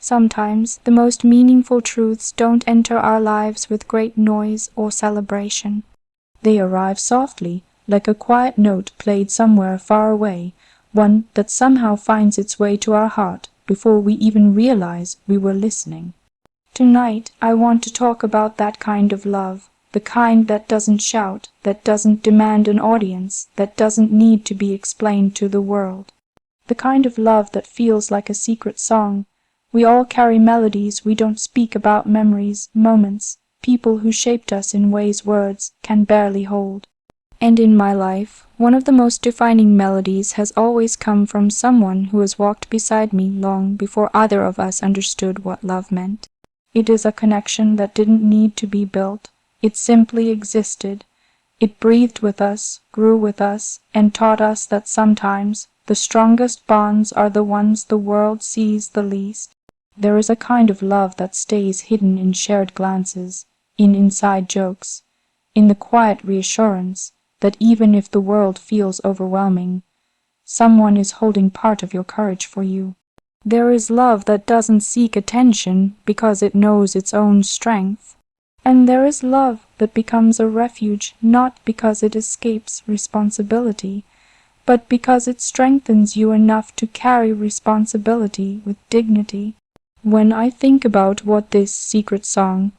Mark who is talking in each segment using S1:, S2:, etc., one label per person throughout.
S1: Sometimes the most meaningful truths don't enter our lives with great noise or celebration. They arrive softly, like a quiet note played somewhere far away, one that somehow finds its way to our heart before we even realize we were listening. Tonight I want to talk about that kind of love, the kind that doesn't shout, that doesn't demand an audience, that doesn't need to be explained to the world. The kind of love that feels like a secret song. We all carry melodies we don't speak about, memories, moments, people who shaped us in ways words can barely hold. And in my life, one of the most defining melodies has always come from someone who has walked beside me long before either of us understood what love meant. It is a connection that didn't need to be built. It simply existed. It breathed with us, grew with us, and taught us that sometimes the strongest bonds are the ones the world sees the least. There is a kind of love that stays hidden in shared glances, in inside jokes, in the quiet reassurance that even if the world feels overwhelming, someone is holding part of your courage for you. There is love that doesn't seek attention because it knows its own strength. And there is love that becomes a refuge not because it escapes responsibility, but because it strengthens you enough to carry responsibility with dignity. When I think about what this secret song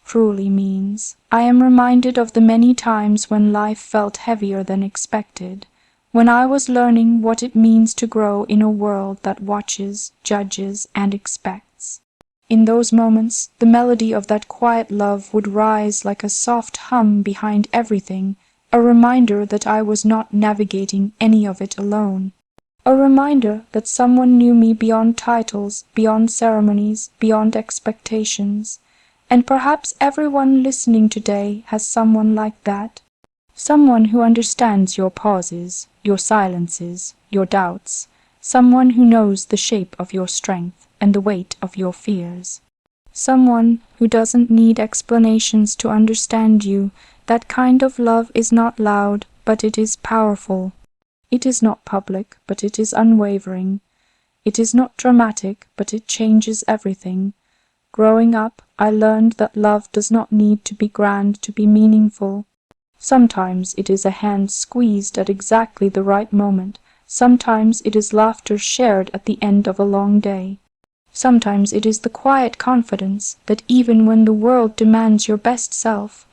S1: truly means, I am reminded of the many times when life felt heavier than expected, when I was learning what it means to grow in a world that watches, judges, and expects. In those moments, the melody of that quiet love would rise like a soft hum behind everything, a reminder that I was not navigating any of it alone. A reminder that someone knew me beyond titles, beyond ceremonies, beyond expectations. And perhaps everyone listening today has someone like that. Someone who understands your pauses, your silences, your doubts. Someone who knows the shape of your strength and the weight of your fears. Someone who doesn't need explanations to understand you. That kind of love is not loud, but it is powerful. It is not public, but it is unwavering. It is not dramatic, but it changes everything. Growing up, I learned that love does not need to be grand to be meaningful. Sometimes it is a hand squeezed at exactly the right moment. Sometimes it is laughter shared at the end of a long day. Sometimes it is the quiet confidence that even when the world demands your best self,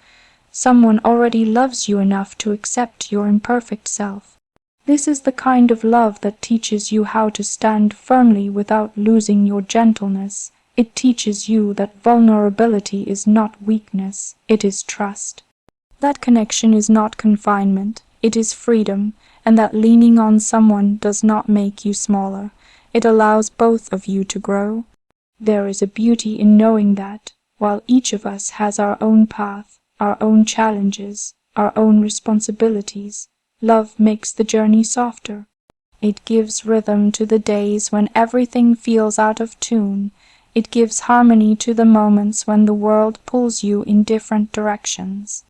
S1: someone already loves you enough to accept your imperfect self. This is the kind of love that teaches you how to stand firmly without losing your gentleness. It teaches you that vulnerability is not weakness, it is trust. That connection is not confinement, it is freedom, and that leaning on someone does not make you smaller. It allows both of you to grow. There is a beauty in knowing that, while each of us has our own path, our own challenges, our own responsibilities, love makes the journey softer. It gives rhythm to the days when everything feels out of tune. It gives harmony to the moments when the world pulls you in different directions.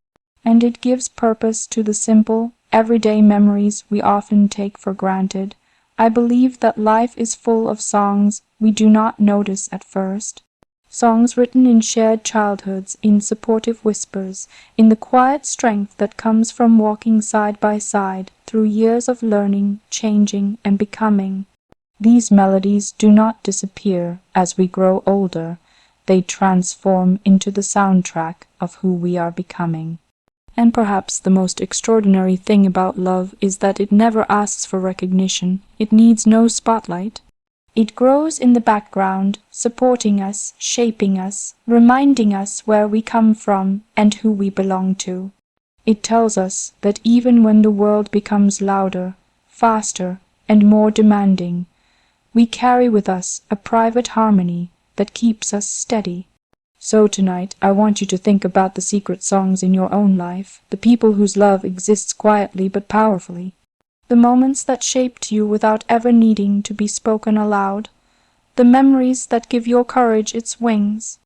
S1: And it gives purpose to the simple, everyday memories we often take for granted. I believe that life is full of songs we do not notice at first. Songs written in shared childhoods, in supportive whispers, in the quiet strength that comes from walking side by side through years of learning, changing, and becoming. These melodies do not disappear as we grow older. They transform into the soundtrack of who we are becoming. And perhaps the most extraordinary thing about love is that it never asks for recognition. It needs no spotlight. It grows in the background, supporting us, shaping us, reminding us where we come from and who we belong to. It tells us that even when the world becomes louder, faster, and more demanding, we carry with us a private harmony that keeps us steady. So tonight, I want you to think about the secret songs in your own life, the people whose love exists quietly but powerfully. The moments that shaped you without ever needing to be spoken aloud, the memories that give your courage its wings.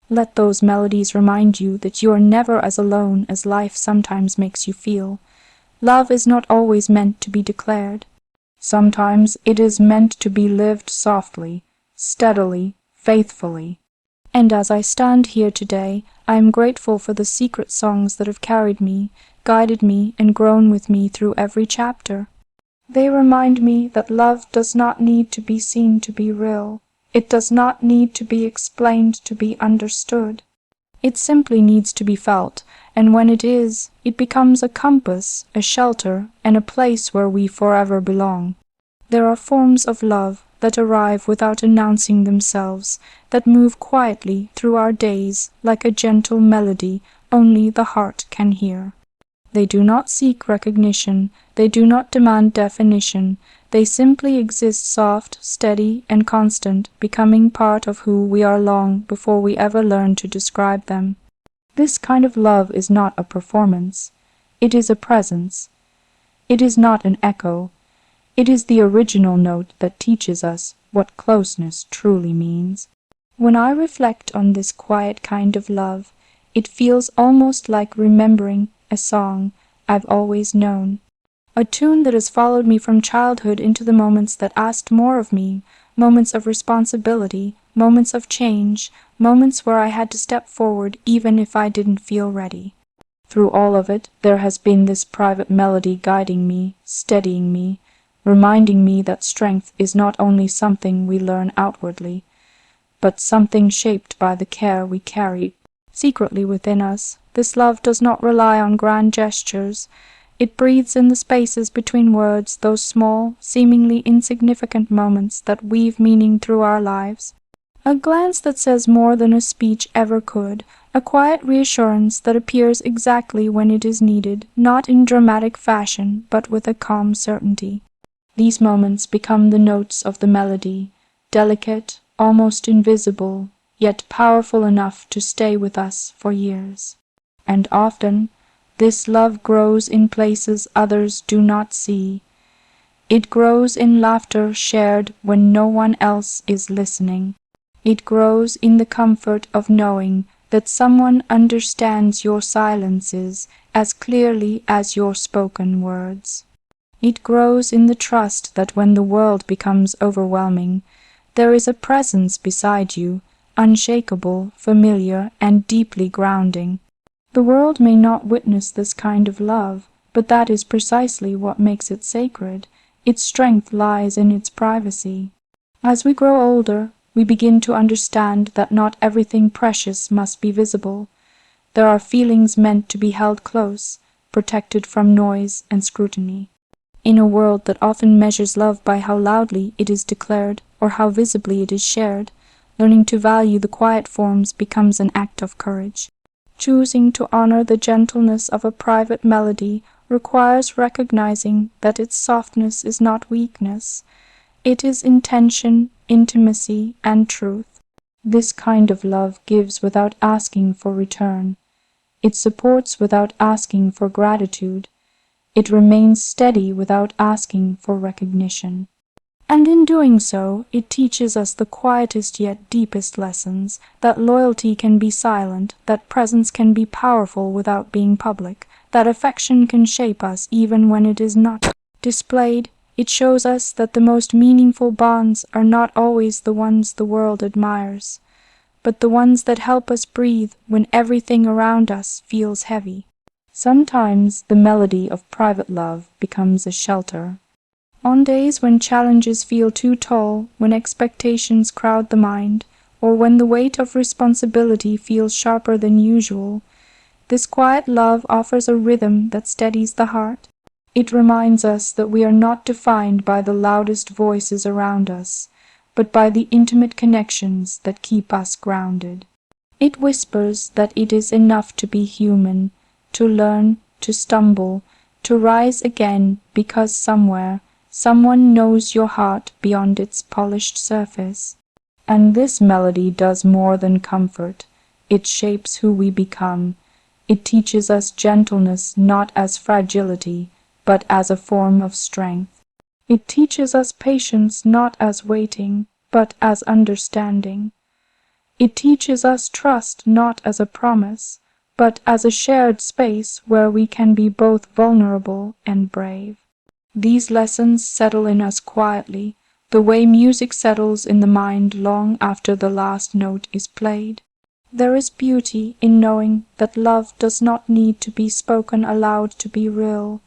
S1: Let those melodies remind you that you are never as alone as life sometimes makes you feel. Love is not always meant to be declared. Sometimes it is meant to be lived softly, steadily, faithfully. And as I stand here today, I am grateful for the secret songs that have carried me, guided me, and grown with me through every chapter. They remind me that love does not need to be seen to be real. It does not need to be explained to be understood. It simply needs to be felt, and when it is, it becomes a compass, a shelter, and a place where we forever belong. There are forms of love that arrive without announcing themselves, that move quietly through our days like a gentle melody only the heart can hear. They do not seek recognition, they do not demand definition, they simply exist soft, steady, and constant, becoming part of who we are long before we ever learn to describe them. This kind of love is not a performance. It is a presence. It is not an echo. It is the original note that teaches us what closeness truly means. When I reflect on this quiet kind of love, it feels almost like remembering a song I've always known. A tune that has followed me from childhood into the moments that asked more of me, moments of responsibility, moments of change, moments where I had to step forward even if I didn't feel ready. Through all of it, there has been this private melody guiding me, steadying me, reminding me that strength is not only something we learn outwardly, but something shaped by the care we carry secretly within us. This love does not rely on grand gestures. It breathes in the spaces between words, those small, seemingly insignificant moments that weave meaning through our lives. A glance that says more than a speech ever could, a quiet reassurance that appears exactly when it is needed, not in dramatic fashion, but with a calm certainty. These moments become the notes of the melody, delicate, almost invisible, yet powerful enough to stay with us for years. And often, this love grows in places others do not see. It grows in laughter shared when no one else is listening. It grows in the comfort of knowing that someone understands your silences as clearly as your spoken words. It grows in the trust that when the world becomes overwhelming, there is a presence beside you, unshakable, familiar, and deeply grounding. The world may not witness this kind of love, but that is precisely what makes it sacred. Its strength lies in its privacy. As we grow older, we begin to understand that not everything precious must be visible. There are feelings meant to be held close, protected from noise and scrutiny. In a world that often measures love by how loudly it is declared or how visibly it is shared, learning to value the quiet forms becomes an act of courage. Choosing to honor the gentleness of a private melody requires recognizing that its softness is not weakness. It is intention, intimacy, and truth. This kind of love gives without asking for return. It supports without asking for gratitude. It remains steady without asking for recognition. And in doing so, it teaches us the quietest yet deepest lessons, that loyalty can be silent, that presence can be powerful without being public, that affection can shape us even when it is not displayed. It shows us that the most meaningful bonds are not always the ones the world admires, but the ones that help us breathe when everything around us feels heavy. Sometimes the melody of private love becomes a shelter. On days when challenges feel too tall, when expectations crowd the mind, or when the weight of responsibility feels sharper than usual, this quiet love offers a rhythm that steadies the heart. It reminds us that we are not defined by the loudest voices around us, but by the intimate connections that keep us grounded. It whispers that it is enough to be human, to learn, to stumble, to rise again, because somewhere, someone knows your heart beyond its polished surface. And this melody does more than comfort. It shapes who we become. It teaches us gentleness not as fragility, but as a form of strength. It teaches us patience not as waiting, but as understanding. It teaches us trust not as a promise, but as a shared space where we can be both vulnerable and brave. These lessons settle in us quietly, the way music settles in the mind long after the last note is played. There is beauty in knowing that love does not need to be spoken aloud to be real.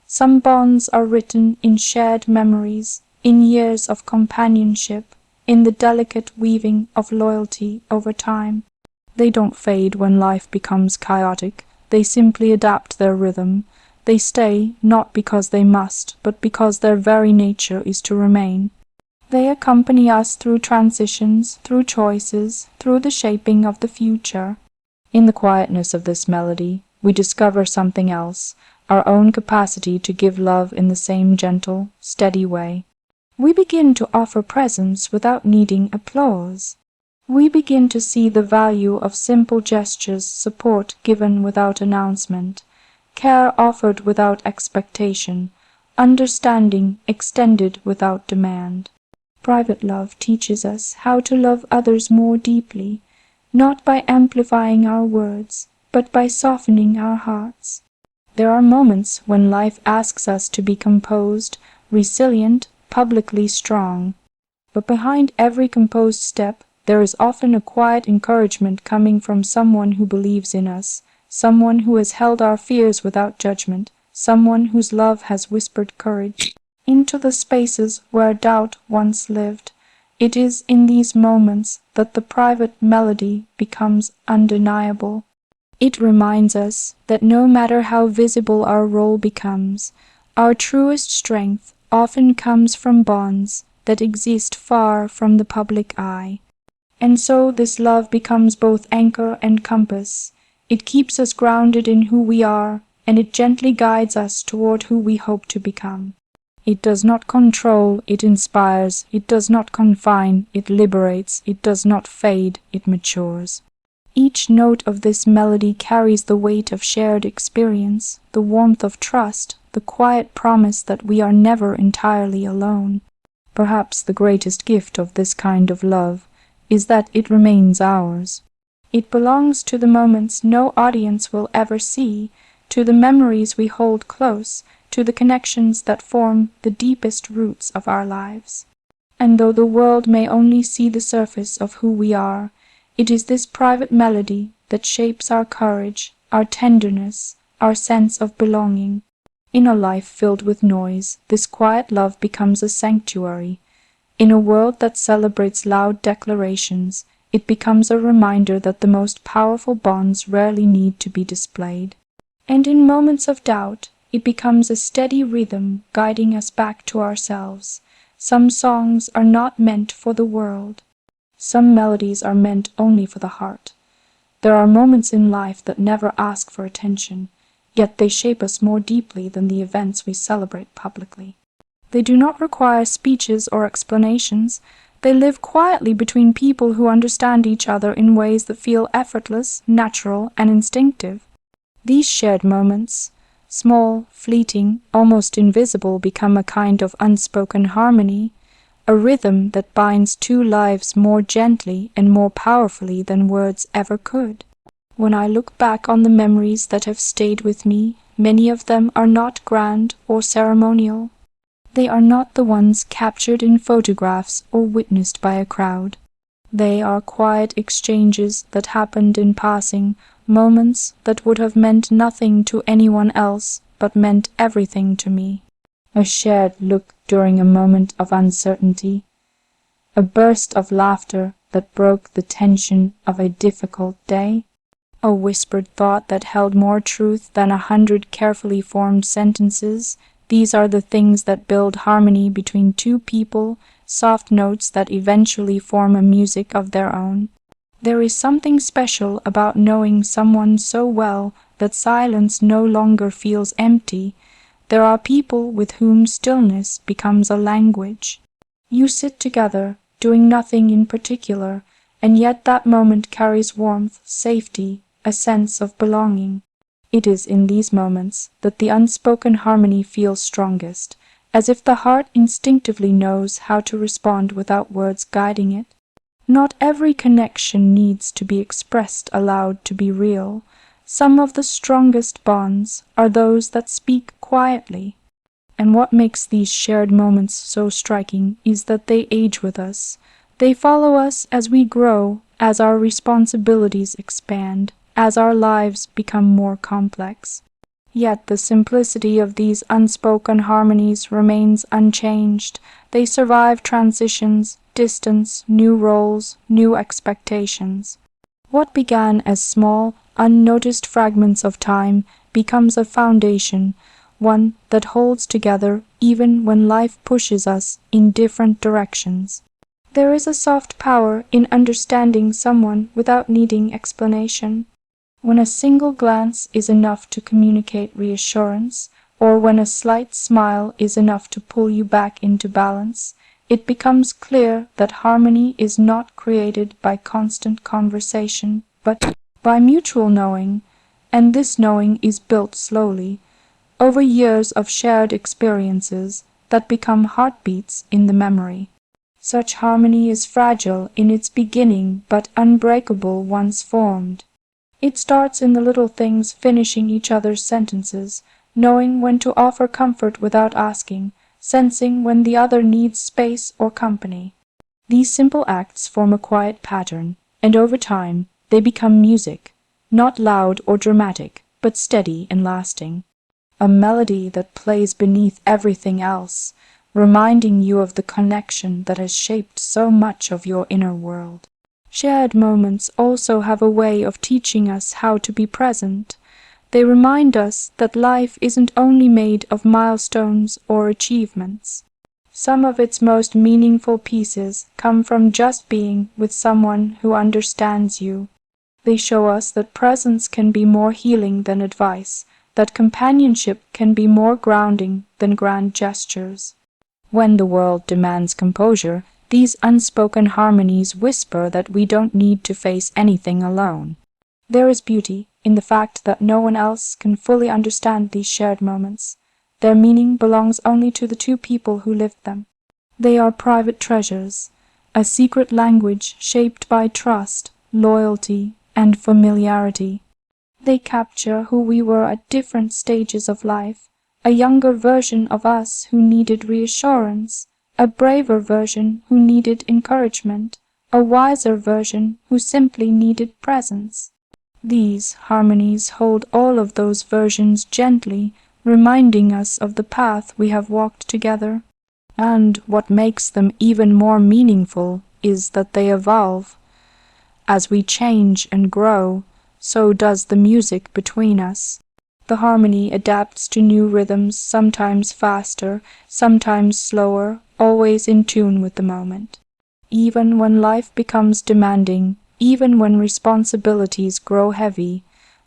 S1: Some bonds are written in shared memories, in years of companionship, in the delicate weaving of loyalty over time. They don't fade when life becomes chaotic. They simply adapt their rhythm. They stay not because they must, but because their very nature is to remain. They accompany us through transitions, through choices, through the shaping of the future. In the quietness of this melody, we discover something else, our own capacity to give love in the same gentle, steady way. We begin to offer presents without needing applause. We begin to see the value of simple gestures, support given without announcement, care offered without expectation, understanding extended without demand. Private love teaches us how to love others more deeply, not by amplifying our words, but by softening our hearts. There are moments when life asks us to be composed, resilient, publicly strong. But behind every composed step, there is often a quiet encouragement coming from someone who believes in us, someone who has held our fears without judgment, someone whose love has whispered courage into the spaces where doubt once lived. It is in these moments that the private melody becomes undeniable. It reminds us that no matter how visible our role becomes, our truest strength often comes from bonds that exist far from the public eye. And so this love becomes both anchor and compass. It keeps us grounded in who we are, and it gently guides us toward who we hope to become. It does not control, it inspires. It does not confine, it liberates. It does not fade, it matures. Each note of this melody carries the weight of shared experience, the warmth of trust, the quiet promise that we are never entirely alone. Perhaps the greatest gift of this kind of love is that it remains ours. It belongs to the moments no audience will ever see, to the memories we hold close, to the connections that form the deepest roots of our lives. And though the world may only see the surface of who we are, it is this private melody that shapes our courage, our tenderness, our sense of belonging. In a life filled with noise, this quiet love becomes a sanctuary. In a world that celebrates loud declarations, it becomes a reminder that the most powerful bonds rarely need to be displayed. And in moments of doubt, it becomes a steady rhythm guiding us back to ourselves. Some songs are not meant for the world. Some melodies are meant only for the heart. There are moments in life that never ask for attention, yet they shape us more deeply than the events we celebrate publicly. They do not require speeches or explanations. They live quietly between people who understand each other in ways that feel effortless, natural, and instinctive. These shared moments, small, fleeting, almost invisible, become a kind of unspoken harmony, a rhythm that binds two lives more gently and more powerfully than words ever could. When I look back on the memories that have stayed with me, many of them are not grand or ceremonial. They are not the ones captured in photographs or witnessed by a crowd. They are quiet exchanges that happened in passing, moments that would have meant nothing to anyone else, but meant everything to me. A shared look during a moment of uncertainty, a burst of laughter that broke the tension of a difficult day, a whispered thought that held more truth than 100 carefully formed sentences. These are the things that build harmony between two people, soft notes that eventually form a music of their own. There is something special about knowing someone so well that silence no longer feels empty. There are people with whom stillness becomes a language. You sit together, doing nothing in particular, and yet that moment carries warmth, safety, a sense of belonging. It is in these moments that the unspoken harmony feels strongest, as if the heart instinctively knows how to respond without words guiding it. Not every connection needs to be expressed aloud to be real. Some of the strongest bonds are those that speak quietly. And what makes these shared moments so striking is that they age with us. They follow us as we grow, as our responsibilities expand, as our lives become more complex. Yet the simplicity of these unspoken harmonies remains unchanged. They survive transitions, distance, new roles, new expectations. What began as small, unnoticed fragments of time becomes a foundation, one that holds together even when life pushes us in different directions. There is a soft power in understanding someone without needing explanation. When a single glance is enough to communicate reassurance, or when a slight smile is enough to pull you back into balance, it becomes clear that harmony is not created by constant conversation, but by mutual knowing, and this knowing is built slowly, over years of shared experiences that become heartbeats in the memory. Such harmony is fragile in its beginning, but unbreakable once formed. It starts in the little things, finishing each other's sentences, knowing when to offer comfort without asking, sensing when the other needs space or company. These simple acts form a quiet pattern, and over time they become music, not loud or dramatic, but steady and lasting. A melody that plays beneath everything else, reminding you of the connection that has shaped so much of your inner world. Shared moments also have a way of teaching us how to be present. They remind us that life isn't only made of milestones or achievements. Some of its most meaningful pieces come from just being with someone who understands you. They show us that presence can be more healing than advice, that companionship can be more grounding than grand gestures. When the world demands composure, these unspoken harmonies whisper that we don't need to face anything alone. There is beauty in the fact that no one else can fully understand these shared moments. Their meaning belongs only to the two people who lived them. They are private treasures, a secret language shaped by trust, loyalty, and familiarity. They capture who we were at different stages of life, a younger version of us who needed reassurance, a braver version who needed encouragement, a wiser version who simply needed presence. These harmonies hold all of those versions gently, reminding us of the path we have walked together. And what makes them even more meaningful is that they evolve. As we change and grow, so does the music between us. The harmony adapts to new rhythms, sometimes faster, sometimes slower, always in tune with the moment. Even when life becomes demanding, even when responsibilities grow heavy,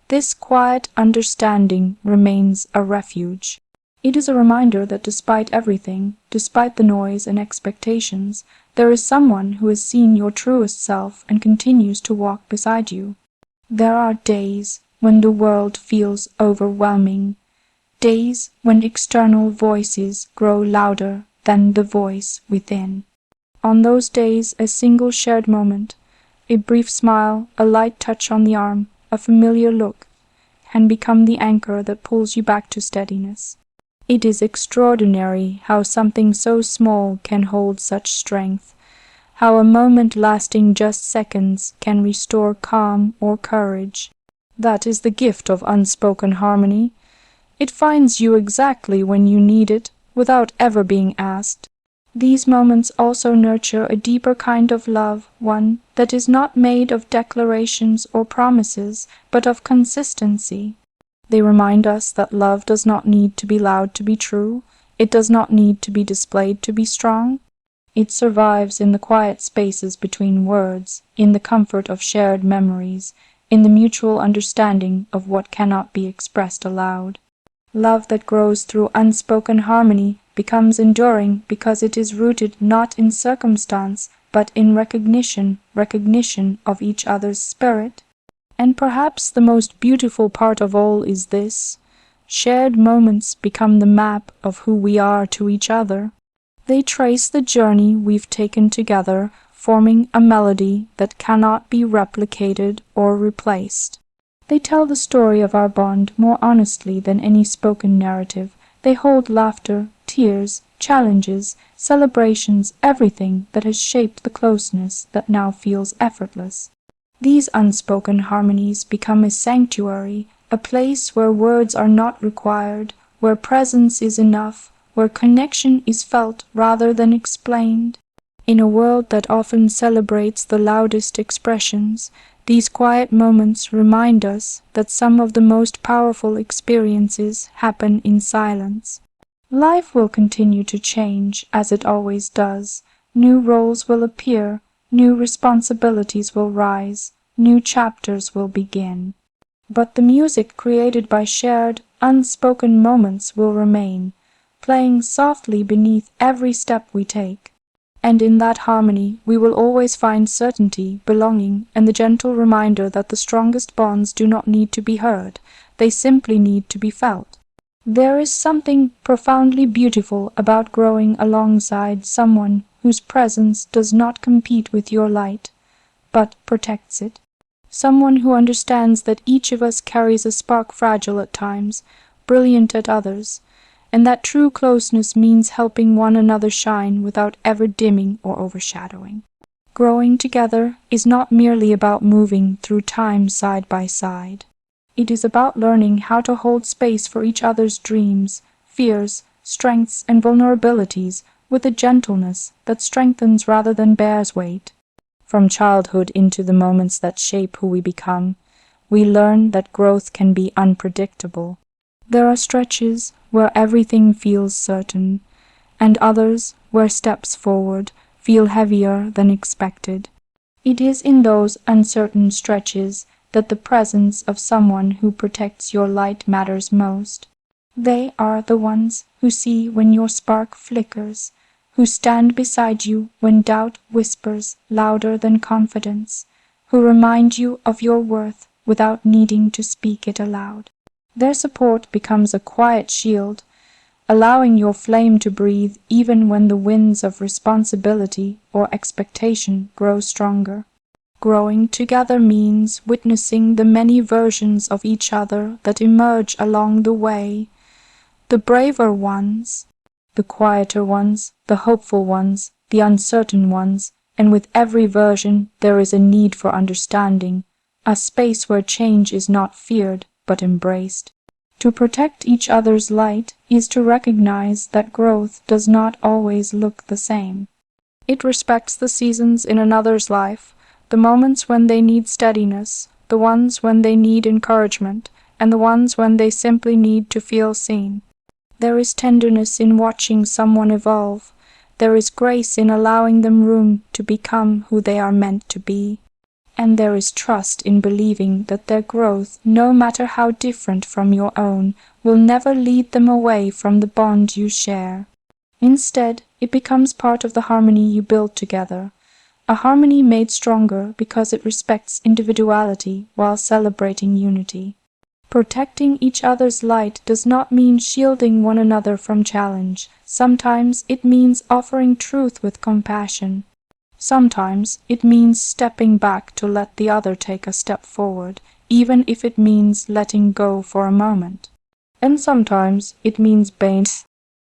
S1: this quiet understanding remains a refuge. It is a reminder that despite everything, despite the noise and expectations, there is someone who has seen your truest self and continues to walk beside you. There are days when the world feels overwhelming, days when external voices grow louder than the voice within. On those days, a single shared moment, a brief smile, a light touch on the arm, a familiar look, can become the anchor that pulls you back to steadiness. It is extraordinary how something so small can hold such strength, how a moment lasting just seconds can restore calm or courage. That is the gift of unspoken harmony. It finds you exactly when you need it, without ever being asked. These moments also nurture a deeper kind of love, one that is not made of declarations or promises, but of consistency. They remind us that love does not need to be loud to be true. It does not need to be displayed to be strong. It survives in the quiet spaces between words, in the comfort of shared memories, in the mutual understanding of what cannot be expressed aloud. Love that grows through unspoken harmony becomes enduring because it is rooted not in circumstance, but in recognition of each other's spirit. And perhaps the most beautiful part of all is this: shared moments become the map of who we are to each other. They trace the journey we've taken together, forming a melody that cannot be replicated or replaced. They tell the story of our bond more honestly than any spoken narrative, They hold laughter, tears, challenges, celebrations, everything that has shaped the closeness that now feels effortless. These unspoken harmonies become a sanctuary, a place where words are not required, where presence is enough, where connection is felt rather than explained. In a world that often celebrates the loudest expressions, these quiet moments remind us that some of the most powerful experiences happen in silence. Life will continue to change, as it always does. New roles will appear, new responsibilities will rise, new chapters will begin. But the music created by shared, unspoken moments will remain, playing softly beneath every step we take. And in that harmony we will always find certainty, belonging, and the gentle reminder that the strongest bonds do not need to be heard, they simply need to be felt. There is something profoundly beautiful about growing alongside someone whose presence does not compete with your light, but protects it. Someone who understands that each of us carries a spark, fragile at times, brilliant at others, and that true closeness means helping one another shine without ever dimming or overshadowing. Growing together is not merely about moving through time side by side. It is about learning how to hold space for each other's dreams, fears, strengths, and vulnerabilities with a gentleness that strengthens rather than bears weight. From childhood into the moments that shape who we become, we learn that growth can be unpredictable. There are stretches where everything feels certain, and others where steps forward feel heavier than expected. It is in those uncertain stretches that the presence of someone who protects your light matters most. They are the ones who see when your spark flickers, who stand beside you when doubt whispers louder than confidence, who remind you of your worth without needing to speak it aloud. Their support becomes a quiet shield, allowing your flame to breathe even when the winds of responsibility or expectation grow stronger. Growing together means witnessing the many versions of each other that emerge along the way, the braver ones, the quieter ones, the hopeful ones, the uncertain ones, and with every version there is a need for understanding, a space where change is not feared but embraced. To protect each other's light is to recognize that growth does not always look the same. It respects the seasons in another's life, the moments when they need steadiness, the ones when they need encouragement, and the ones when they simply need to feel seen. There is tenderness in watching someone evolve. There is grace in allowing them room to become who they are meant to be. And there is trust in believing that their growth, no matter how different from your own, will never lead them away from the bond you share. Instead, it becomes part of the harmony you build together, a harmony made stronger because it respects individuality while celebrating unity. Protecting each other's light does not mean shielding one another from challenge. Sometimes it means offering truth with compassion. Sometimes it means stepping back to let the other take a step forward, even if it means letting go for a moment. And sometimes it means being